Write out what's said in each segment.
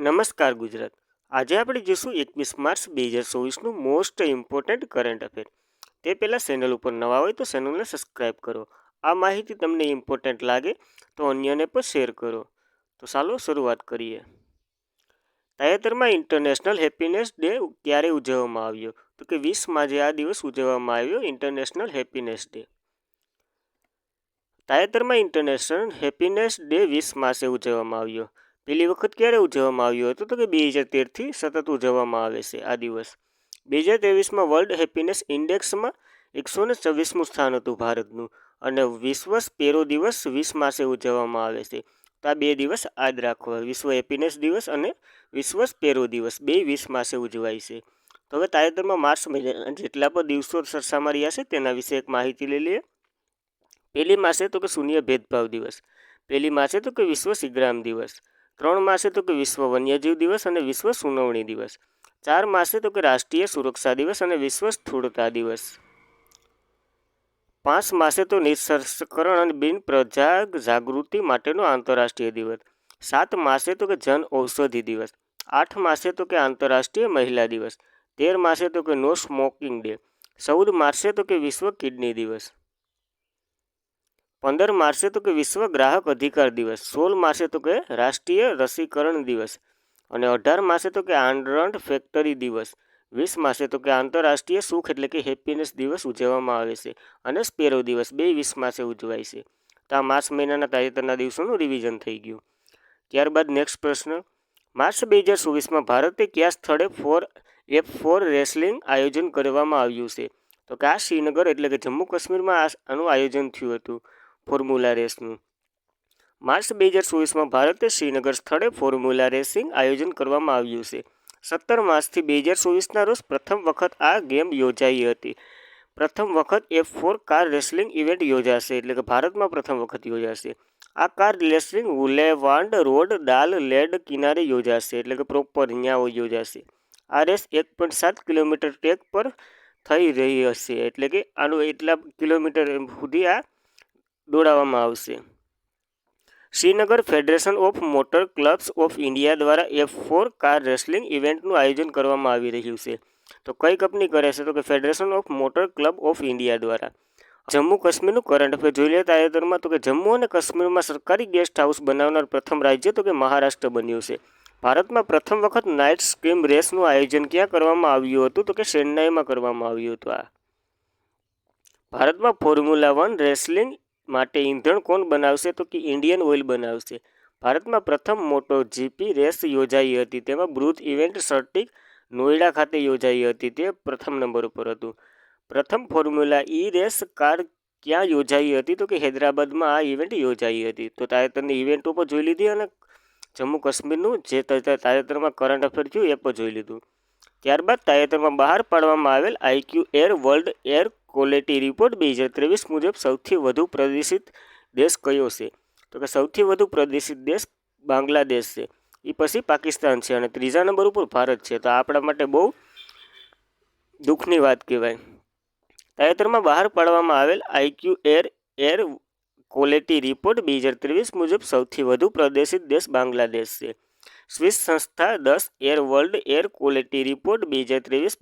નમસ્કાર ગુજરાત. આજે આપણે જોઈશું 21 માર્ચ 2024નું મોસ્ટ ઇમ્પોર્ટન્ટ કરંટ અફેર. તે પહેલાં ચેનલ ઉપર નવા હોય તો ચેનલને સબસ્ક્રાઈબ કરો. આ માહિતી તમને ઇમ્પોર્ટન્ટ લાગે તો અન્યને પણ શેર કરો. તો ચાલો શરૂઆત કરીએ. તાજેતરમાં ઇન્ટરનેશનલ હેપીનેસ ડે ક્યારે ઉજવવામાં આવ્યો? તો કે 20 માર્ચે આ દિવસ ઉજવવામાં આવ્યો, ઇન્ટરનેશનલ હેપીનેસ ડે. તાજેતરમાં ઇન્ટરનેશનલ હેપીનેસ ડે 20 માર્ચે ઉજવવામાં આવ્યો. પહેલી વખત ક્યારે ઉજવવામાં આવ્યો હતો? તો કે 2013થી સતત ઉજવવામાં આવે છે આ દિવસ. 2023માં વર્લ્ડ હેપીનેસ ઇન્ડેક્સમાં 126મું સ્થાન હતું ભારતનું, અને વિશ્વ સ્પેરો દિવસ 20 માર્ચે ઉજવવામાં આવે છે. તો આ બે દિવસ યાદ રાખવા, વિશ્વ હેપીનેસ દિવસ અને વિશ્વ સ્પેરો દિવસ, બે 20 માર્ચે ઉજવાય છે. તો હવે તાજેતરમાં માર્ચ મહિનાના જેટલા પણ દિવસો સરસામાં રહ્યા છે તેના વિશે એક માહિતી લઈ લઈએ. 1 માર્ચે તો કે શૂન્ય ભેદભાવ દિવસ. 1 માર્ચે તો કે વિશ્વ સિગ્રામ દિવસ. 3 માર્ચે તો કે વિશ્વ વન્યજીવ દિવસ અને વિશ્વ સુનાવણી દિવસ. 4 માર્ચે તો કે રાષ્ટ્રીય સુરક્ષા દિવસ અને વિશ્વ સ્થૂળતા દિવસ. 5 માર્ચે તો નિઃશસ્ત્રીકરણ અને બિન પ્રજા જાગૃતિ માટેનો આંતરરાષ્ટ્રીય દિવસ. 7 માર્ચે તો કે જન ઔષધિ દિવસ. 8 માર્ચે તો કે આંતરરાષ્ટ્રીય મહિલા દિવસ. 13 માર્ચે તો કે નો સ્મોકિંગ ડે. 14 માર્ચે તો કે વિશ્વ કિડની દિવસ. 15 માર્ચે તો કે વિશ્વ ગ્રાહક અધિકાર દિવસ. 16 માર્ચે તો કે રાષ્ટ્રીય રસીકરણ દિવસ. અને 18 માર્ચે તો કે આનંદ ફેક્ટરી દિવસ. 20 માર્ચે તો કે આંતરરાષ્ટ્રીય સુખ એટલે કે હેપીનેસ દિવસ ઉજવવામાં આવે છે, અને સ્પેરો દિવસ, બે 20 માર્ચે ઉજવાય છે. તો આ માર્ચ મહિનાના તાજેતરના દિવસોનું રિવિઝન થઈ ગયું. ત્યારબાદ નેક્સ્ટ પ્રશ્ન. માર્ચ 2024માં ભારતે કયા સ્થળે F4 રેસલિંગ આયોજન કરવામાં આવ્યું છે? તો કે આ શ્રીનગર એટલે કે જમ્મુ કાશ્મીરમાં આનું આયોજન થયું હતું, ફોર્મ્યુલા રેસનું. માર્ચ 2024માં ભારતે શ્રીનગર સ્થળે ફોર્મ્યુલા રેસિંગ આયોજન કરવામાં આવ્યું છે. 17 માર્ચથી 2024ના રોજ પ્રથમ વખત આ ગેમ યોજાઈ હતી. પ્રથમ વખત F4 કાર રેસલિંગ ઇવેન્ટ યોજાશે, એટલે કે ભારતમાં પ્રથમ વખત યોજાશે. આ કાર રેસલિંગ વુલેવાન્ડ રોડ દાલ લેડ કિનારે યોજાશે, એટલે કે પ્રોપર અહીંયા યોજાશે. આ રેસ 1.7 કિલોમીટર ટ્રેક પર થઈ રહી હશે, એટલે કે આનું એટલા કિલોમીટર સુધી આ દોડાવવામાં આવશે. Srinagar federation of motor clubs of India દ્વારા F4 કાર રેસલિંગ ઇવેન્ટનું આયોજન કરવામાં આવી રહ્યું છે. તો કઈ કંપની કરે છે? તો કે federation of motor club of India દ્વારા. જમ્મુ કાશ્મીરનું કરંટ અફેર જોઈ લે તાજેતરમાં. તો કે જમ્મુ અને કાશ્મીરમાં સરકારી ગેસ્ટ હાઉસ બનાવનાર પ્રથમ રાજ્ય તો કે મહારાષ્ટ્ર બન્યું છે. ભારતમાં પ્રથમ વખત નાઇટ સ્કીમ રેસનું આયોજન ક્યાં કરવામાં આવ્યું હતું? તો કે ચેન્નાઈમાં કરવામાં આવ્યું હતું. આ ભારતમાં ફોર્મ્યુલા 1 રેસલિંગ માટે ઈંધણ કોણ બનાવશે? તો કે ઇન્ડિયન ઓઇલ બનાવશે. ભારતમાં પ્રથમ મોટો જીપી રેસ યોજાઈ હતી, તેમાં બૃહદ ઇવેન્ટ સર્કિટ નોઈડા ખાતે યોજાઈ હતી, તે પ્રથમ નંબર ઉપર હતું. પ્રથમ ફોર્મ્યુલા ઈ રેસ કાર ક્યાં યોજાઈ હતી? તો કે હૈદરાબાદમાં આ ઇવેન્ટ યોજાઈ હતી. તો તાજેતરની ઇવેન્ટો પણ જોઈ લીધી, અને જમ્મુ કાશ્મીરનું જે તાજેતરમાં કરંટ અફેર થયું એ પણ જોઈ લીધું. ત્યારબાદ તાજેતરમાં બહાર પાડવામાં આવેલ IQ air world air quality report 2023 મુજબ સૌથી વધુ પ્રદૂષિત દેશ કયો છે? તો કે સૌથી વધુ પ્રદૂષિત દેશ બાંગ્લાદેશ છે, એ પછી પાકિસ્તાન છે, અને ત્રીજા નંબર ઉપર ભારત છે. તો આપણા માટે બહુ દુઃખની વાત કહેવાય. તાજેતરમાં બહાર પાડવામાં આવેલ આઈક્યુ એર ક્વોલિટી રિપોર્ટ 2023 મુજબ સૌથી વધુ પ્રદૂષિત દેશ બાંગ્લાદેશ છે. સ્વિસ સંસ્થા 10 air world air quality report 2023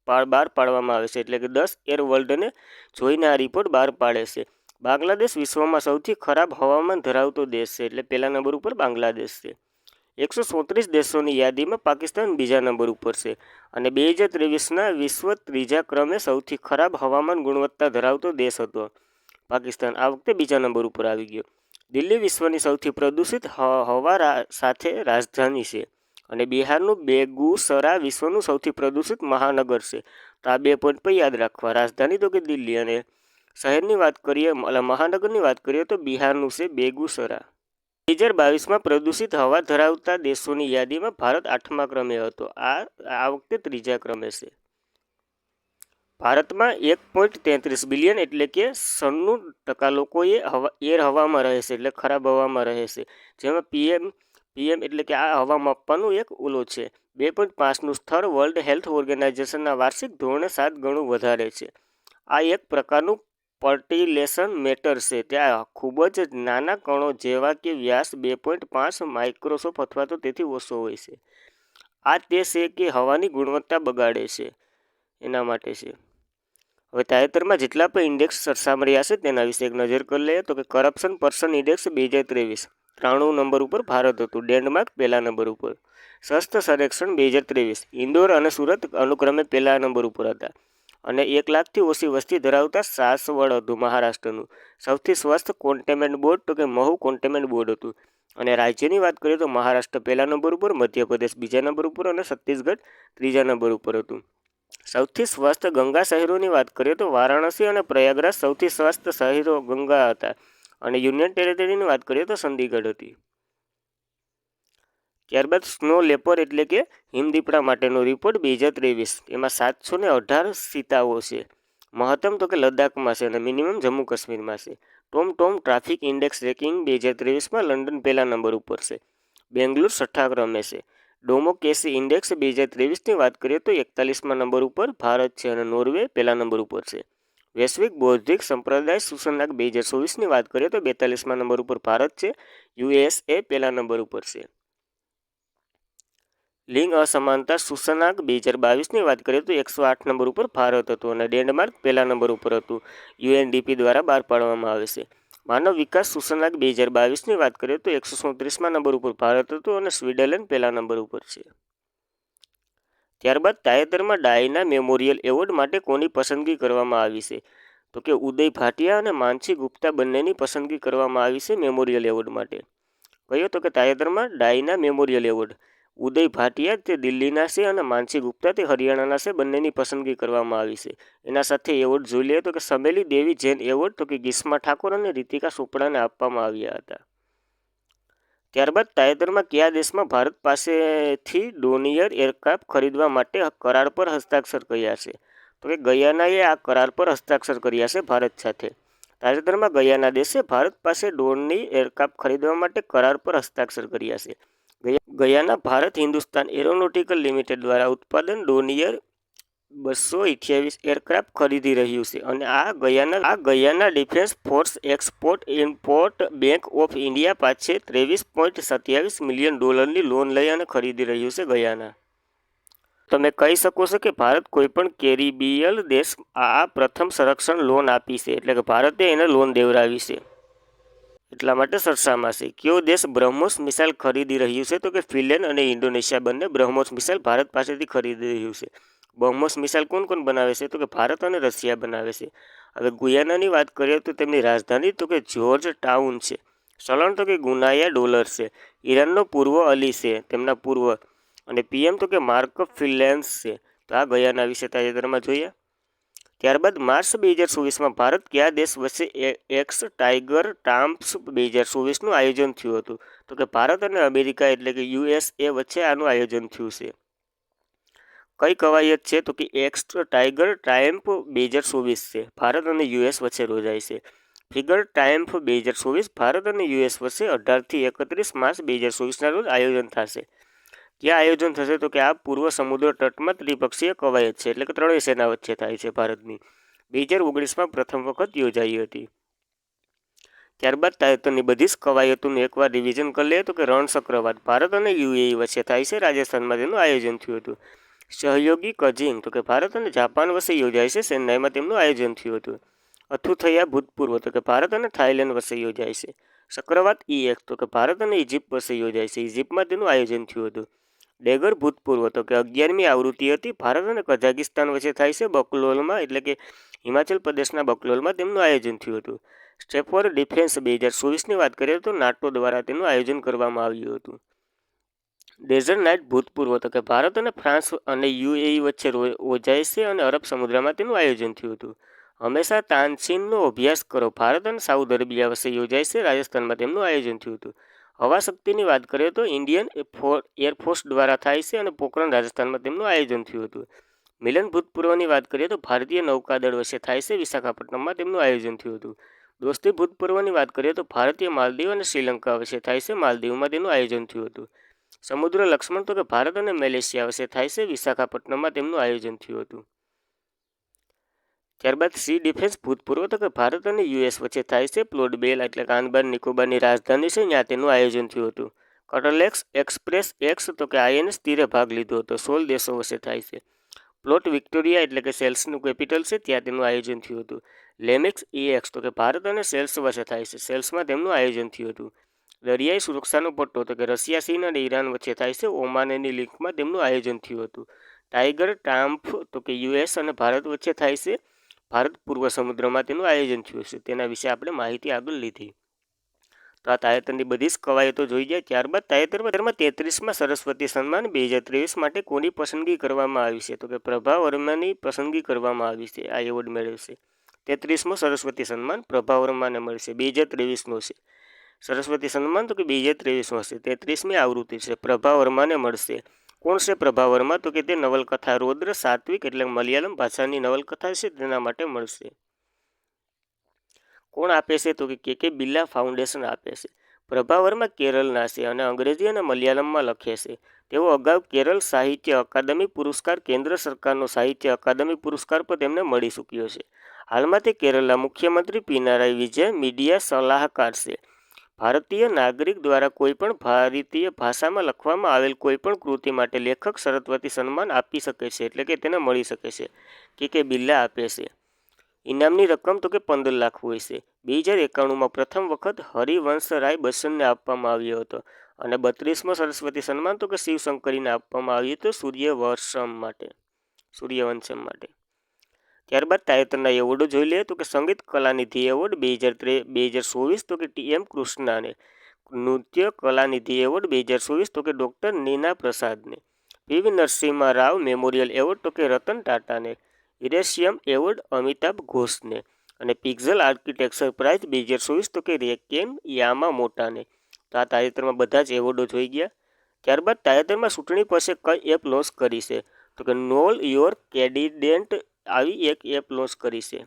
બહાર પાડવામાં આવે છે, એટલે કે 10 એર વર્લ્ડને જોઈને આ રિપોર્ટ બહાર પાડે છે. બાંગ્લાદેશ વિશ્વમાં સૌથી ખરાબ હવામાન ધરાવતો દેશ છે, એટલે પહેલા નંબર ઉપર બાંગ્લાદેશ છે. 134 દેશોની યાદીમાં પાકિસ્તાન બીજા નંબર ઉપર છે, અને 2023ના વિશ્વ ત્રીજા ક્રમે સૌથી ખરાબ હવામાન ગુણવત્તા ધરાવતો દેશ હતો પાકિસ્તાન. આ વખતે બીજા નંબર ઉપર આવી ગયો. દિલ્હી વિશ્વની સૌથી પ્રદૂષિત હવા સાથે રાજધાની છે, અને બિહારનું બેગુસરા વિશ્વનું સૌથી પ્રદૂષિત મહાનગર છે. તો આ 2 પોઈન્ટ પર યાદ રાખવા. રાજધાની તો કે દિલ્હી, અને શહેરની વાત કરીએ, મહાનગરની વાત કરીએ તો બિહારનું છે બેગુસરા. 2022માં પ્રદૂષિત હવા ધરાવતા દેશોની યાદીમાં ભારત 8મા ક્રમે હતો. આ વખતે ત્રીજા ક્રમે છે. ભારતમાં 1.33 બિલિયન એટલે કે 96% લોકો એર હવામાં રહે છે, એટલે ખરાબ હવામાં રહે છે. જેમાં પીએમ એટલે કે આ હવા માપવાનું એક ઓલો છે. 2.5નું સ્તર વર્લ્ડ હેલ્થ ઓર્ગેનાઇઝેશનના વાર્ષિક ધોરણે 7 ગણું વધારે છે. આ એક પ્રકારનું પર્ટિલેશન મેટર છે. ત્યાં ખૂબ જ નાના કણો જેવા કે વ્યાસ 2.5 માઇક્રોસોપ અથવા તો તેથી ઓછો હોય છે. આ તે છે કે હવાની ગુણવત્તા બગાડે છે, એના માટે છે. હવે તાજેતરમાં જેટલા પણ ઇન્ડેક્સ સરસામર્યા છે તેના વિશે એક નજર કરી લઈએ તો કે કરપ્શન પર્સન ઇન્ડેક્સ 2023 93 નંબર ઉપર ભારત હતું. ડેનમાર્ક પહેલા નંબર ઉપર. સ્વસ્થ સર્વેક્ષણ 2023 ઇન્દોર અને સુરત અનુક્રમે પહેલા નંબર ઉપર હતા. અને 1 લાખથી ઓછી વસ્તી ધરાવતા સાસવડ હતું મહારાષ્ટ્રનું. સૌથી સ્વસ્થ કોન્ટેનમેન્ટ બોર્ડ તો કે મહુ કોન્ટેનમેન્ટ બોર્ડ હતું. અને રાજ્યની વાત કરીએ તો મહારાષ્ટ્ર પહેલા નંબર ઉપર, મધ્યપ્રદેશ બીજા નંબર ઉપર અને છત્તીસગઢ ત્રીજા નંબર ઉપર હતું. સૌથી સ્વસ્થ ગંગા શહેરોની વાત કરીએ તો વારાણસી અને પ્રયાગરાજ સૌથી સ્વસ્થ શહેરો ગંગા હતા. અને યુનિયન ટેરેટરીની વાત કરીએ તો ચંદીગઢ હતી. ત્યારબાદ સ્નો લેપર એટલે કે હિમદીપડા માટેનો રિપોર્ટ 2023 એમાં 718 સીતાઓ છે. મહત્તમ તો કે લદ્દાખમાં છે અને મિનિમમ જમ્મુ કાશ્મીરમાં છે. ટોમ ટ્રાફિક ઇન્ડેક્સ રેકિંગ 2023માં લંડન પહેલા નંબર ઉપર છે. બેંગ્લોર 6ઠા ક્રમે છે. ડોમોક્રેસી ઇન્ડેક્સ 2023ની વાત કરીએ તો 41મા નંબર ઉપર ભારત છે અને નોર્વે પહેલા નંબર ઉપર છે. વૈશ્વિક બૌદ્ધિક સંપ્રદાય સૂચકાંક 2024ની વાત કરીએ તો 42મા નંબર ઉપર ભારત છે. USA પહેલા નંબર ઉપર છે. લિંગ અસમાનતા સૂચકાંક 2022ની વાત કરીએ તો 108 નંબર ઉપર ભારત હતું અને ડેનમાર્ક પહેલા નંબર ઉપર હતું. UNDP દ્વારા બહાર પાડવામાં આવે છે. માનવ વિકાસ સૂચકાંક 2022ની વાત કરીએ તો 137મા નંબર ઉપર ભારત હતું અને સ્વિટ્ઝરલેન્ડ પહેલા નંબર ઉપર છે. ત્યારબાદ તાજેતરમાં ડાયના મેમોરિયલ એવોર્ડ માટે કોની પસંદગી કરવામાં આવી છે તો કે ઉદય ભાટિયા અને માનસી ગુપ્તા બંનેની પસંદગી કરવામાં આવી છે મેમોરિયલ એવોર્ડ માટે. કયો તો કે તાજેતરમાં ડાયના મેમોરિયલ એવોર્ડ ઉદય ભાટિયા તે દિલ્હીના છે અને માનસી ગુપ્તા તે હરિયાણાના છે. બંનેની પસંદગી કરવામાં આવી છે. એના સાથે એવોર્ડ જોઈ લઈએ તો કે સમેલી દેવી જૈન એવોર્ડ તો કે ગીસ્મા ઠાકોર અને રીતિકા ચોપડાને આપવામાં આવ્યા હતા. ત્યારબાદ તાજેતરમાં કયા દેશમાં ભારત પાસેથી ડોનિયર એરક્રાફ્ટ ખરીદવા માટે કરાર પર હસ્તાક્ષર કર્યા છે તો કે ગયાનાએ આ કરાર પર હસ્તાક્ષર કર્યા છે ભારત સાથે. તાજેતરમાં ગયાના દેશે ભારત પાસે ડોનિયર એરક્રાફ્ટ ખરીદવા માટે કરાર પર હસ્તાક્ષર કર્યા છે. ગયાના ભારત હિન્દુસ્તાન એરોનોટિકલ લિમિટેડ દ્વારા ઉત્પાદન ડોનિયર 228 એરક્રાફ્ટ ખરીદી રહ્યું છે અને આ Guyana Defence Force Export Import Bank of India પાસે $23.27 મિલિયન લોન લઈ અને ખરીદી રહ્યું છે ગયાના. તમે કહી શકો છો કે ભારત કોઈપણ કેરિબિયન દેશ આ પ્રથમ સંરક્ષણ લોન આપી છે એટલે કે ભારતે એને લોન દેવડાવી છે એટલા માટે ચર્ચામાં છે. કયો દેશ બ્રહ્મોસ મિસાઇલ ખરીદી રહ્યું છે તો કે ફિનલેન્ડ અને ઇન્ડોનેશિયા બંને બ્રહ્મોસ મિસાઇલ ભારત પાસેથી ખરીદી રહ્યું છે. બ્રહ્મોસ મિસાઇલ કોણ બનાવે છે તો કે ભારત અને રશિયા બનાવે છે. હવે ગુયાનાની વાત કરીએ તો તેમની રાજધાની તો કે જ્યોર્જ ટાઉન છે. ચલણ તો કે ગુનાયા ડોલર છે. ઈરાનનો પૂર્વ અલી છે તેમના પૂર્વ અને PM તો કે માર્ક ફિલેન્સ છે. તો આ ગયાના વિશે તાજેતરમાં જોઈએ. ત્યારબાદ માર્ચ 2024માં ભારત કયા દેશ વચ્ચે એક્સ ટાઈગર ટામ્પ્સ 2024નું આયોજન થયું હતું તો કે ભારત અને અમેરિકા એટલે કે USA વચ્ચે આનું આયોજન થયું છે. કઈ કવાયત છે તો કે એક્સ ટાઈગર ટ્રાયમ્ફ 2024 છે. ભારત અને US વચ્ચે યોજાય છે. ફિગર ટ્રાયમ્ફ 2024 ભારત અને US વચ્ચે 18થી 31 માર્ચ 2024ના રોજ આયોજન થશે. ક્યાં આયોજન થશે તો કે આ પૂર્વ સમુદ્ર તટમાં ત્રિપક્ષીય કવાયત છે એટલે કે ત્રણેય સેના વચ્ચે થાય છે ભારતની. 2019માં પ્રથમ વખત યોજાઈ હતી. ત્યારબાદ તાજેતરની બધી જ કવાયતોનું એકવાર રિવિઝન કરી લઈએ તો કે રણ ચક્રવાત ભારત અને UAE વચ્ચે થાય છે. રાજસ્થાનમાં તેનું આયોજન થયું હતું. સહયોગી કઝિંગ તો કે ભારત અને જાપાન વચ્ચે યોજાય છે. ચેન્નાઈમાં તેમનું આયોજન થયું હતું. અથુથૈયા ભૂતપૂર્વ તો કે ભારત અને થાઇલેન્ડ વચ્ચે યોજાય છે. ચક્રવાત EX તો કે ભારત અને ઇજિપ્ત વચ્ચે યોજાય છે. ઇજિપ્તમાં તેનું આયોજન થયું હતું. ડેગર ભૂતપૂર્વ તો કે 11મી આવૃત્તિ હતી. ભારત અને કઝાકિસ્તાન વચ્ચે થાય છે. બકલોલમાં એટલે કે હિમાચલ પ્રદેશના બકલોલમાં તેમનું આયોજન થયું હતું. સ્ટેફોર્ડ ડિફેન્સ 2024ની વાત કરીએ તો નાટો દ્વારા તેનું આયોજન કરવામાં આવ્યું હતું. ડેઝર્ટ નાઇટ ભૂતપૂર્વ તો કે ભારત અને ફ્રાન્સ અને UAE વચ્ચે યોજાય છે અને અરબ સમુદ્રમાં તેનું આયોજન થયું હતું. હંમેશા તાનસીનનો અભ્યાસ કરો ભારત અને સાઉદી અરેબિયા વચ્ચે યોજાય છે. રાજસ્થાનમાં તેમનું આયોજન થયું હતું. હવા શક્તિની વાત કરીએ તો ઇન્ડિયન એરફોર્સ દ્વારા થાય છે અને પોખરણ રાજસ્થાનમાં તેમનું આયોજન થયું હતું. મિલન ભૂતપૂર્વની વાત કરીએ તો ભારતીય નૌકાદળ વચ્ચે થાય છે. વિશાખાપટ્ટનમમાં તેમનું આયોજન થયું હતું. દોસ્તી ભૂતપૂર્વની વાત કરીએ તો ભારતીય માલદીવ અને શ્રીલંકા વચ્ચે થાય છે. માલદીવમાં તેનું આયોજન થયું હતું. સમુદ્ર લક્ષ્મણ તો કે ભારત અને મલેશિયા વચ્ચે થાય છે. વિશાખાપટ્ટનમમાં તેમનું આયોજન થયું હતું. ત્યારબાદ સી ડિફેન્સ ભૂતપૂર્વ તો કે ભારત અને યુએસ વચ્ચે થાય છે. પ્લોટ બેલ એટલે કે આંદામાન નિકોબારની રાજધાની છે, ત્યાં તેનું આયોજન થયું હતું. કટલેક્સ એક્સપ્રેસ એક્સ તો કે આઈએનએસ તીરે ભાગ લીધો હતો. 16 દેશો વચ્ચે થાય છે. પ્લોટ વિક્ટોરિયા એટલે કે સેલ્સનું કેપિટલ છે, ત્યાં તેનું આયોજન થયું હતું. લેમિક્સ એક્સ તો કે ભારત અને સેલ્સ વચ્ચે થાય છે, સેલ્સમાં તેમનું આયોજન થયું હતું. દરિયાઈ સુરક્ષાનો પટ્ટો તો કે રશિયા, ચીન અને ઈરાન વચ્ચે થાય છે, ઓમાનની લિંકમાં તેમનું આયોજન થયું હતું. ટાઈગર ટ્રામ્ફ તો કે યુએસ અને ભારત વચ્ચે થાય છે, ભારત પૂર્વ સમુદ્રમાં તેનું આયોજન થયું છે. તેના વિશે આપણે માહિતી આગળ લીધી. તો આ તાજેતરની બધી જ કવાયતો જોઈ જાય. ત્યારબાદ તાજેતરમાં 33માં સરસ્વતી સન્માન 2023 માટે કોની પસંદગી કરવામાં આવી છે? તો કે પ્રભા વર્માની પસંદગી કરવામાં આવી છે. આ એવોર્ડ મેળવશે. 33મો સરસ્વતી સન્માન પ્રભા વર્માને મળશે. 2023નો છે સરસ્વતી સન્માન, તો કે 2023નો હશે. 33મી આવૃત્તિ છે, પ્રભા વર્માને મળશે. કોણ છે પ્રભા વર્મા? તો કે તે નવલકથા રૌદ્ર સાત્વિક એટલે મલયાલમ ભાષાની નવલકથા છે, તેના માટે મળશે. કોણ આપે છે? તો કે બિરલા ફાઉન્ડેશન આપે છે. પ્રભા વર્મા કેરળના છે અને અંગ્રેજી અને મલયાલમમાં લખે છે. તેઓ અગાઉ કેરળ સાહિત્ય અકાદમી પુરસ્કાર, કેન્દ્ર સરકારનો સાહિત્ય અકાદમી પુરસ્કાર પર તેમને મળી ચૂક્યો છે. હાલમાં તે કેરળના મુખ્યમંત્રી પિનારાઈ વિજયન મીડિયા સલાહકાર છે. ભારતીય નાગરિક દ્વારા કોઈપણ ભારતીય ભાષામાં લખવામાં આવેલ કોઈપણ કૃતિ માટે લેખક સરસ્વતી સન્માન આપી શકે છે, એટલે કે તેને મળી શકે છે. કે બિરલા આપે છે. ઇનામની રકમ તો કે 15 લાખ હોય છે. 2091માં પ્રથમ વખત હરિવંશરાય બચ્ચનને આપવામાં આવ્યો હતો. અને 32મો સરસ્વતી સન્માન તો કે શિવશંકરીને આપવામાં આવ્યું હતું સૂર્યવંશમ માટે. ત્યારબાદ તાજેતરના એવોર્ડો જોઈ લઈએ. તો કે સંગીત કલાનિધિ એવોર્ડ 2024 તો કે ટીએમ કૃષ્ણાને. નૃત્ય કલાનિધિ એવોર્ડ 2024 તો કે ડૉક્ટર નીના પ્રસાદને. PV Narasimha Rao Memorial Award તો કે રતન ટાટાને. ઇરેશિયમ એવોર્ડ અમિતાભ ઘોષને. અને પિક્સેલ આર્કિટેક્ચર પ્રાઇઝ 2024 તો કે રેકેન યામામોટાને. તો આ તાજેતરમાં બધા જ એવોર્ડો જોઈ ગયા. ત્યારબાદ તાજેતરમાં ચૂંટણી પંચે કઈ એપ લોન્ચ કરી છે? તો કે નોલ યોર કેન્ડિડેટ આવી એક એપ લોન્ચ કરી છે.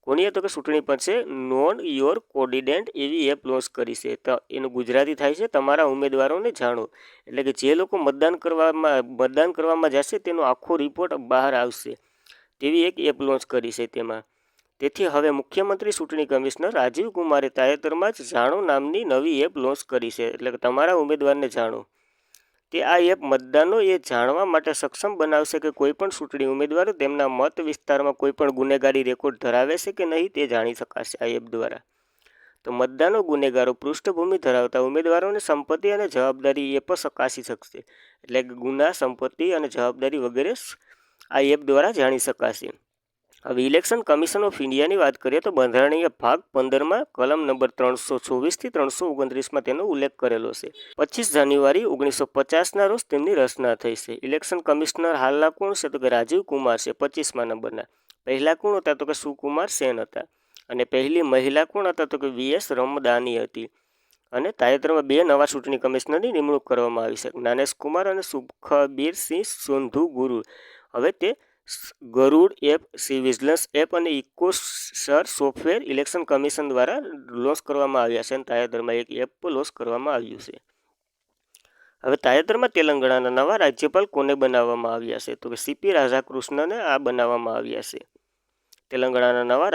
કોની? તો કે ચૂંટણી પંચે નોન યોર કેન્ડિડેટ એવી એપ લોન્ચ કરી છે. તો એનું ગુજરાતી થાય છે તમારા ઉમેદવારોને જાણો. એટલે કે જે લોકો મતદાન કરવામાં જશે તેનો આખો રિપોર્ટ બહાર આવશે, તેવી એક એપ લોન્ચ કરી છે તેમાં. તેથી હવે મુખ્યમંત્રી ચૂંટણી કમિશનર રાજીવ કુમારે તાજેતરમાં જ જાણો નામની નવી એપ લોન્ચ કરી છે, એટલે કે તમારા ઉમેદવારને જાણો. તે આ એપ મતદાનો એ જાણવા માટે સક્ષમ બનાવશે કે કોઈપણ ચૂંટણી ઉમેદવારો તેમના મત વિસ્તારમાં કોઈપણ ગુનેગારી રેકોર્ડ ધરાવે છે કે નહીં, તે જાણી શકાશે આ એપ દ્વારા. તો મતદાનો ગુનેગારો પૃષ્ઠભૂમિ ધરાવતા ઉમેદવારોની સંપત્તિ અને જવાબદારી એ પણ ચકાસી શકશે. એટલે કે ગુના, સંપત્તિ અને જવાબદારી વગેરે આ એપ દ્વારા જાણી શકાશે. હવે ઇલેક્શન કમિશન ઓફ ઇન્ડિયાની વાત કરીએ તો બંધારણીય ભાગ 15માં કલમ નંબર 324 થી 329માં તેનો ઉલ્લેખ કરેલો છે. 25 જાન્યુઆરી 1950ના રોજ તેમની રચના થઈ છે. ઇલેક્શન કમિશનર હાલના કોણ છે? તો કે રાજીવ કુમાર છે, 25મા નંબરના. પહેલા કોણ હતા? તો કે સુકુમાર સેન હતા. અને પહેલી મહિલા કોણ હતા? તો કે વીએસ રમદાની હતી. અને તાજેતરમાં 2 નવા ચૂંટણી કમિશનરની નિમણૂક કરવામાં આવી છે, જ્ઞાનેશ કુમાર અને સુખબીરસિંહ સુંધુ ગુરુ. હવે તે ગરુડ એપ, સી વિજિલન્સ એપ અને ઇકોસર સોફ્ટવેર ઇલેક્શન કમિશન દ્વારા લોન્ચ કરવામાં આવ્યા છે. અને તાજેતરમાં એક એપ લોન્ચ કરવામાં આવ્યું છે. હવે તાજેતરમાં તેલંગાણાના નવા રાજ્યપાલ કોને બનાવવામાં આવ્યા છે? તો કે સીપી રાધાકૃષ્ણને આ બનાવવામાં આવ્યા છે. તેલંગાણાના નવા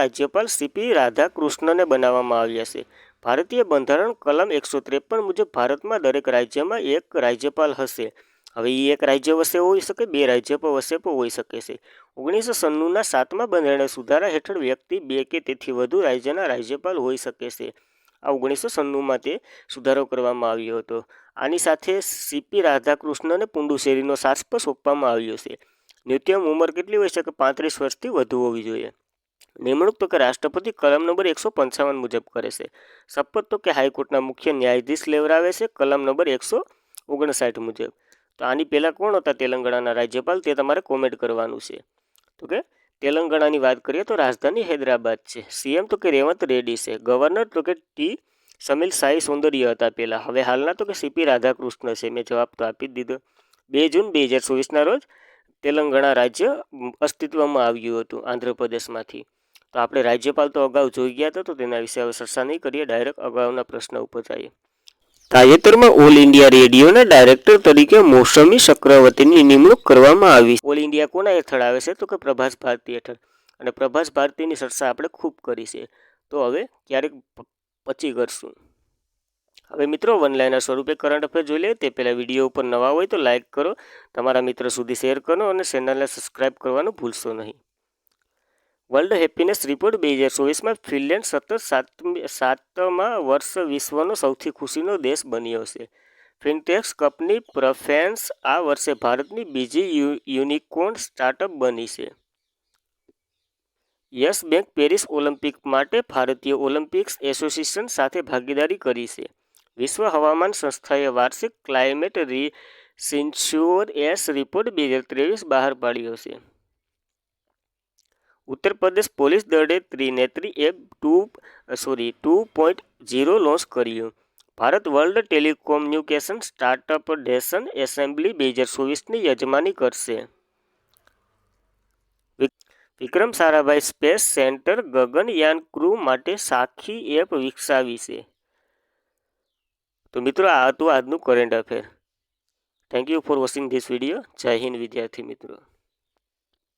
રાજ્યપાલ સીપી રાધાકૃષ્ણને બનાવવામાં આવ્યા છે. ભારતીય બંધારણ કલમ 153 મુજબ ભારતમાં દરેક રાજ્યમાં એક રાજ્યપાલ હશે. હવે એ એક રાજ્ય વચ્ચે હોઈ શકે, 2 રાજ્યપાલ વચ્ચે પણ હોઈ શકે છે. 1996ના 7મા બંધારણીય સુધારા હેઠળ વ્યક્તિ 2 કે તેથી વધુ રાજ્યના રાજ્યપાલ હોઈ શકે છે. આ 1996માં તે સુધારો કરવામાં આવ્યો હતો. આની સાથે સીપી રાધાકૃષ્ણને પુડુચેરીનો ચાર્જ પણ સોંપવામાં આવ્યો છે. ન્યૂનતમ ઉંમર કેટલી હોઈ શકે? 35 વર્ષથી વધુ હોવી જોઈએ. નિમણૂક તો કે રાષ્ટ્રપતિ કલમ નંબર 155 મુજબ કરે છે. શપથ તો કે હાઈકોર્ટના મુખ્ય ન્યાયાધીશ લેવડાવે છે, કલમ નંબર 159 મુજબ. તો આની પહેલાં કોણ હતા તેલંગાણાના રાજ્યપાલ, તે તમારે કોમેન્ટ કરવાનું છે. તો કે તેલંગાણાની વાત કરીએ તો રાજધાની હૈદરાબાદ છે. સીએમ તો કે રેવંત રેડ્ડી છે. ગવર્નર તો કે ટી સમીલ સાઈ સૌંદર્ય હતા પહેલાં. હવે હાલના તો કે સીપી રાધાકૃષ્ણ છે. મેં જવાબ તો આપી જ દીધો. 2 જૂન 2024ના રોજ તેલંગાણા રાજ્ય અસ્તિત્વમાં આવ્યું હતું આંધ્રપ્રદેશમાંથી. તો આપણે રાજ્યપાલ તો અગાઉ જોઈ ગયા હતા, તો તેના વિશે હવે ચર્ચા નહીં કરીએ, ડાયરેક્ટ અગાઉના પ્રશ્ન ઉપર જઈએ. તાજેતરમાં ઓલ ઇન્ડિયા રેડિયોના ડાયરેક્ટર તરીકે મૌસમી ચક્રવર્તીની નિમણૂક કરવામાં આવી. ઓલ ઇન્ડિયા કોના હેઠળ આવે છે? તો કે પ્રભાસ ભારતી હેઠળ. અને પ્રભાસ ભારતીની ચર્ચા આપણે ખૂબ કરી છે, તો હવે ક્યારેક પછી કરશું. હવે મિત્રો વન લાઇનર સ્વરૂપે કરંટ અફેર જોઈ લે તે પહેલાં વિડીયો ઉપર નવા હોય તો લાઇક કરો, તમારા મિત્રો સુધી શેર કરો અને ચેનલને સબસ્ક્રાઇબ કરવાનું ભૂલશો નહીં. વર્લ્ડ હેપીનેસ રિપોર્ટ 2024માં ફિનલેન્ડ સતત સાતમા વર્ષ વિશ્વનો સૌથી ખુશીનો દેશ બન્યો છે. ફિનટેક્સ કંપની પ્રેફેન્સ આ વર્ષે ભારતની બીજી યુનિકોર્ન સ્ટાર્ટઅપ બની છે. યસ બેંક પેરિસ ઓલિમ્પિક માટે ભારતીય ઓલિમ્પિક્સ એસોસિએશન સાથે ભાગીદારી કરી છે. વિશ્વ હવામાન સંસ્થાએ વાર્ષિક ક્લાઇમેટ રિસિન્શ્યોર રિપોર્ટ 2023 બહાર પાડ્યો છે. ઉત્તર પ્રદેશ પોલીસ દળે ત્રિનેત્રી એપ 2.0 લોન્ચ કર્યું. Bharat World Telecommunication startup nation assembly 2024ની યજમાની કરશે. Vikram Sarabhai Space Centre Gaganyaan crew માટે સાખી એપ વિકસાવી છે. તો મિત્રો આ હતું આજનું current affair. Thank you for watching this video. જય હિન્દ વિદ્યાર્થી મિત્રો.